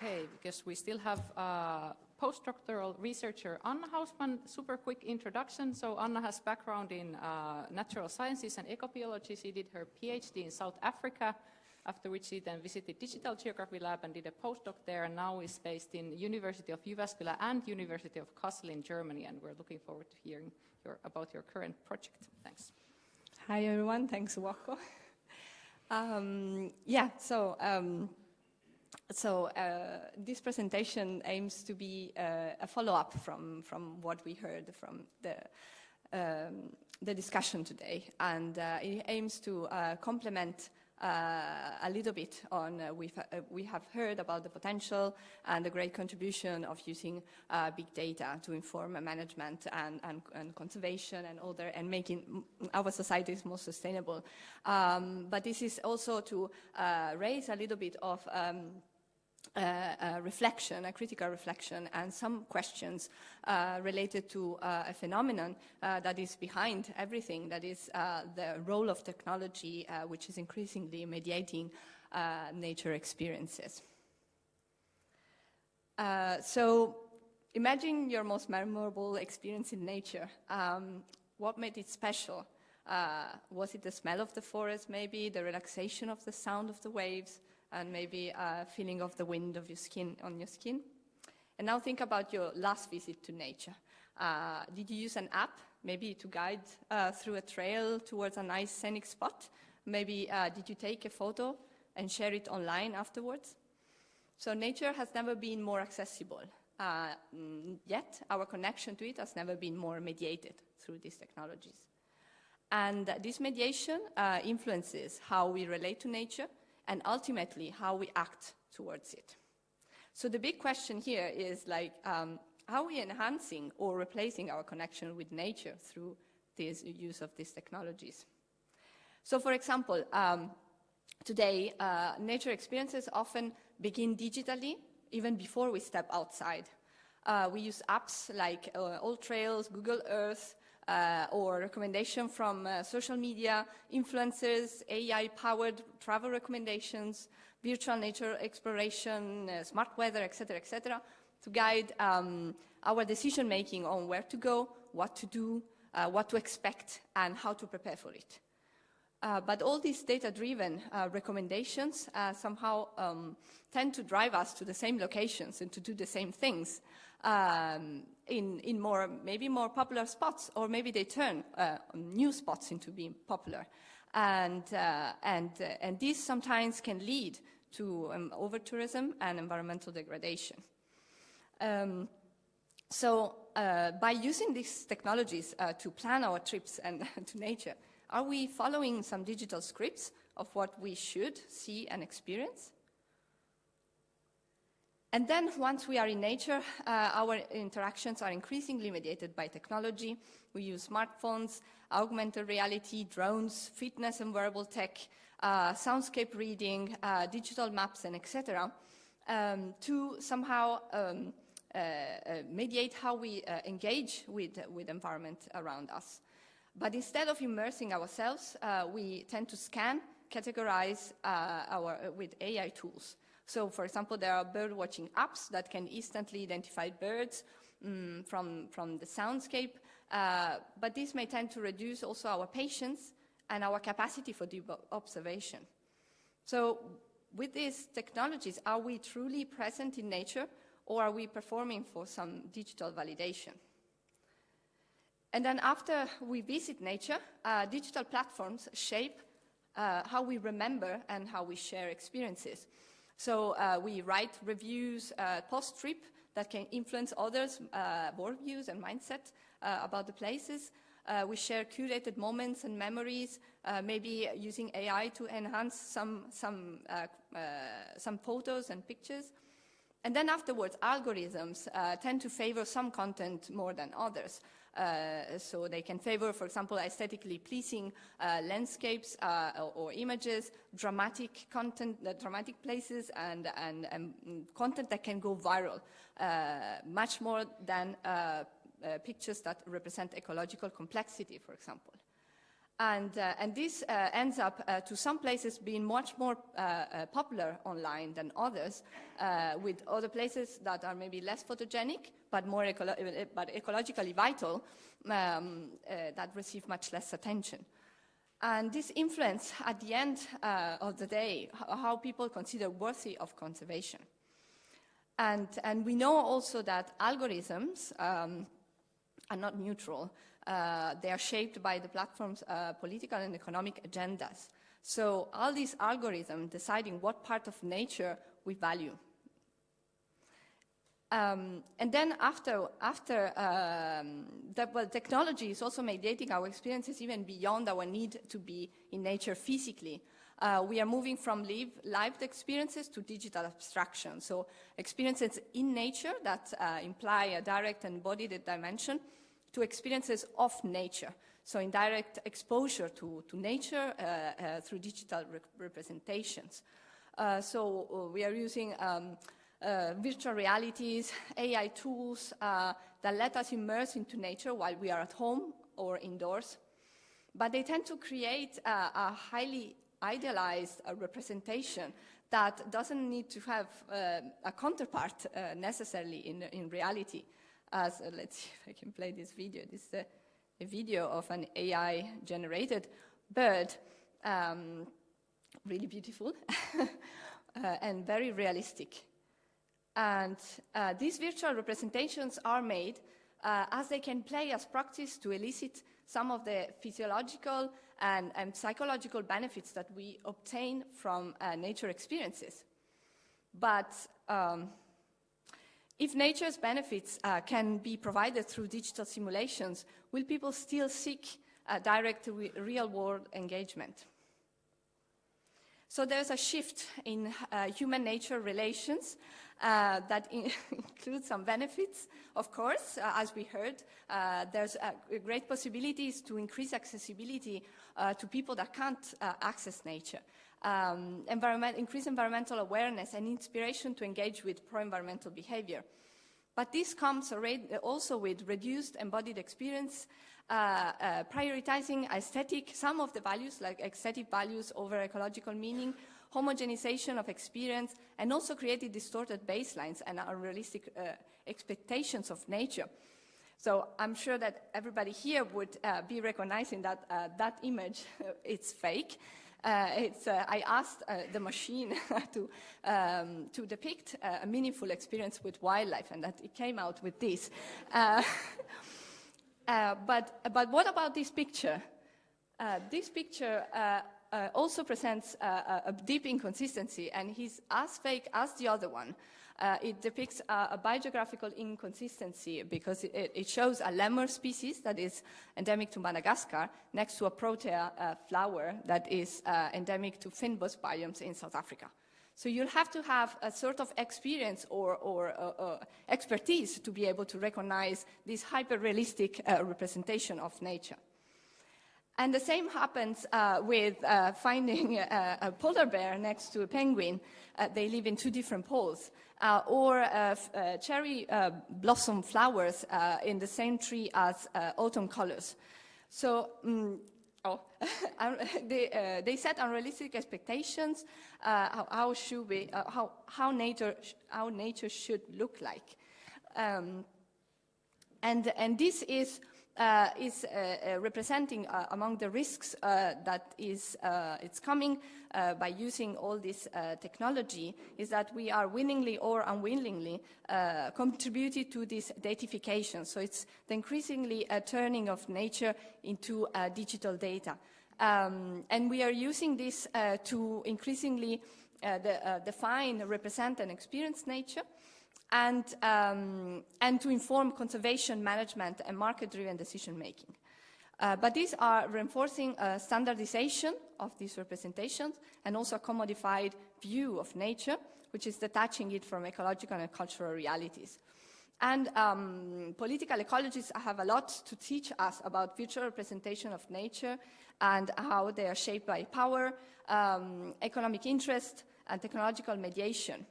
Okay, because we still have postdoctoral researcher Anna Hausmann. Super quick introduction. So Anna has background in natural sciences and ecobiology. She did her PhD in South Africa, after which she then visited Digital Geography Lab and did a postdoc there, and now is based in University of Jyväskylä and University of Kassel in Germany, and we're looking forward to hearing about your current project. Thanks. Hi everyone, thanks Wako. This presentation aims to be a follow-up from what we heard from the discussion today, and it aims to complement a little bit on we have heard about the potential and the great contribution of using big data to inform management and conservation and making our societies more sustainable. But this is also to raise a little bit of a critical reflection, and some questions related to a phenomenon that is behind everything, that is the role of technology, which is increasingly mediating nature experiences. So imagine your most memorable experience in nature. What made it special? Was it the smell of the forest, maybe the relaxation of the sound of the waves, and maybe a feeling of the wind of your skin on your skin? And now think about your last visit to nature. Did you use an app, maybe to guide through a trail towards a nice scenic spot? Maybe did you take a photo and share it online afterwards? So nature has never been more accessible, yet our connection to it has never been more mediated through these technologies. And this mediation influences how we relate to nature, and ultimately how we act towards it. So the big question here is how are we enhancing or replacing our connection with nature through this use of these technologies? So for example, today nature experiences often begin digitally, even before we step outside. We use apps like AllTrails, Google Earth, or recommendation from social media, influencers, AI-powered travel recommendations, virtual nature exploration, smart weather, etc., to guide our decision-making on where to go, what to do, what to expect, and how to prepare for it. But all these data-driven recommendations somehow tend to drive us to the same locations and to do the same things in maybe more popular spots, or maybe they turn new spots into being popular. And this sometimes can lead to over-tourism and environmental degradation. So by using these technologies to plan our trips and to nature, are we following some digital scripts of what we should see and experience? And then once we are in nature, our interactions are increasingly mediated by technology. We use smartphones, augmented reality, drones, fitness and wearable tech, soundscape reading, digital maps, and etc. To somehow mediate how we engage with environment around us. But instead of immersing ourselves, we tend to scan, categorize with AI tools. So, for example, there are bird-watching apps that can instantly identify birds from the soundscape, but this may tend to reduce also our patience and our capacity for deep observation. So, with these technologies, are we truly present in nature, or are we performing for some digital validation? And then after we visit nature, digital platforms shape how we remember and how we share experiences. So we write reviews post-trip that can influence others' worldviews and mindset about the places. We share curated moments and memories, maybe using AI to enhance some photos and pictures. And then afterwards, algorithms tend to favor some content more than others. So they can favor, for example, aesthetically pleasing landscapes or images, dramatic content, dramatic places, and content that can go viral, much more than pictures that represent ecological complexity, for example. And this ends up to some places being much more popular online than others, with other places that are maybe less photogenic but more ecologically vital that receive much less attention. And this influence at the end of the day how people consider worthy of conservation. And we know also that algorithms are not neutral. They are shaped by the platform's political and economic agendas. So all these algorithms deciding what part of nature we value. And then technology is also mediating our experiences even beyond our need to be in nature physically. We are moving from lived experiences to digital abstraction. So experiences in nature that imply a direct and embodied dimension to experiences of nature. So indirect exposure to nature through digital representations. So we are using virtual realities, AI tools that let us immerse into nature while we are at home or indoors. But they tend to create a highly idealized representation that doesn't need to have a counterpart necessarily in reality. Let's see if I can play this video. This is a video of an AI-generated bird, really beautiful and very realistic. And these virtual representations are made as they can play as practice to elicit some of the physiological and psychological benefits that we obtain from nature experiences. But if nature's benefits can be provided through digital simulations, will people still seek direct real-world engagement? So there's a shift in human-nature relations that includes some benefits, of course. As we heard, there's great possibilities to increase accessibility to people that can't access nature. Increase environmental awareness and inspiration to engage with pro-environmental behavior. But this comes also with reduced embodied experience, prioritizing some of the values, like aesthetic values over ecological meaning, homogenization of experience, and also created distorted baselines and unrealistic expectations of nature. So I'm sure that everybody here would be recognizing that that image, it's fake. I asked the machine to depict a meaningful experience with wildlife, and that it came out with this. But what about this picture? This picture also presents a deep inconsistency, and he's as fake as the other one. It depicts a biogeographical inconsistency because it shows a lemur species that is endemic to Madagascar next to a protea flower that is endemic to fynbos biomes in South Africa. So you'll have to have a sort of experience or expertise to be able to recognize this hyper-realistic representation of nature. And the same happens with finding a polar bear next to a penguin. They live in two different poles. Or cherry blossom flowers in the same tree as autumn colors. So they set unrealistic expectations. How nature should look like, and this is representing among the risks that it's coming by using all this technology, is that we are willingly or unwillingly contributed to this datification. So it's the increasingly turning of nature into digital data. And we are using this to increasingly define, represent, and experience nature. And to inform conservation management and market-driven decision-making. But these are reinforcing standardization of these representations and also a commodified view of nature, which is detaching it from ecological and cultural realities. And political ecologists have a lot to teach us about virtual representation of nature and how they are shaped by power, economic interest, and technological mediation.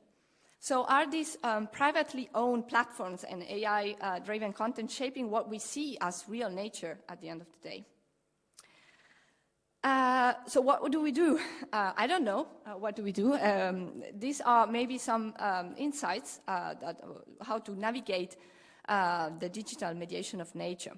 So are these privately owned platforms and AI-driven content shaping what we see as real nature at the end of the day? So what do we do? I don't know. What do we do? These are maybe some insights how to navigate the digital mediation of nature.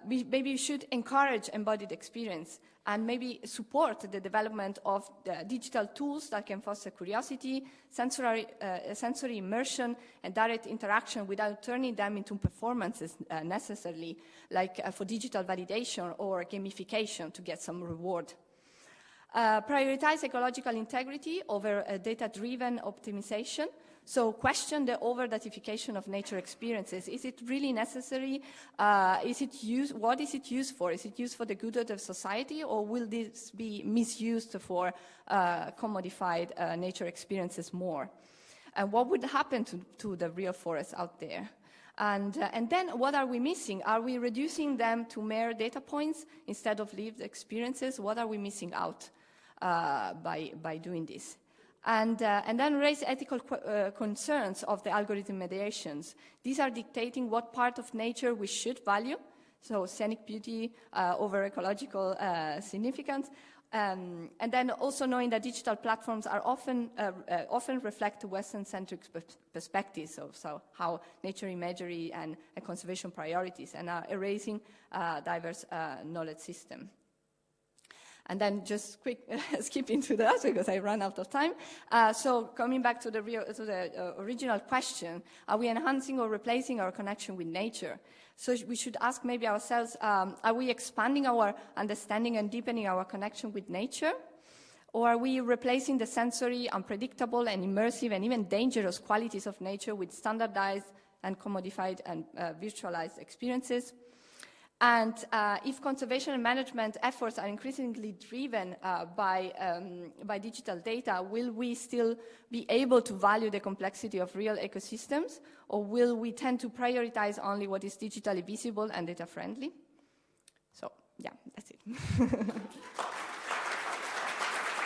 Maybe we should encourage embodied experience and maybe support the development of the digital tools that can foster curiosity, sensory immersion, and direct interaction without turning them into performances necessarily, like for digital validation or gamification to get some reward. Prioritize ecological integrity over data-driven optimization. So question the over-datification of nature experiences. Is it really necessary? What is it used for? Is it used for the good of the society, or will this be misused for commodified nature experiences more? And what would happen to the real forests out there? And then what are we missing? Are we reducing them to mere data points instead of lived experiences? What are we missing out by doing this? And then raise ethical concerns of the algorithm mediations. These are dictating what part of nature we should value, so scenic beauty over ecological significance, and then also knowing that digital platforms are often reflect Western-centric perspectives of how nature imagery and conservation priorities, and are erasing diverse knowledge system. And then just quick skip into that because I ran out of time. So coming back to the original question, are we enhancing or replacing our connection with nature? So we should ask maybe ourselves, are we expanding our understanding and deepening our connection with nature? Or are we replacing the sensory, unpredictable and immersive and even dangerous qualities of nature with standardized and commodified and virtualized experiences? And if conservation and management efforts are increasingly driven by digital data, will we still be able to value the complexity of real ecosystems, or will we tend to prioritize only what is digitally visible and data-friendly? So, yeah, that's it.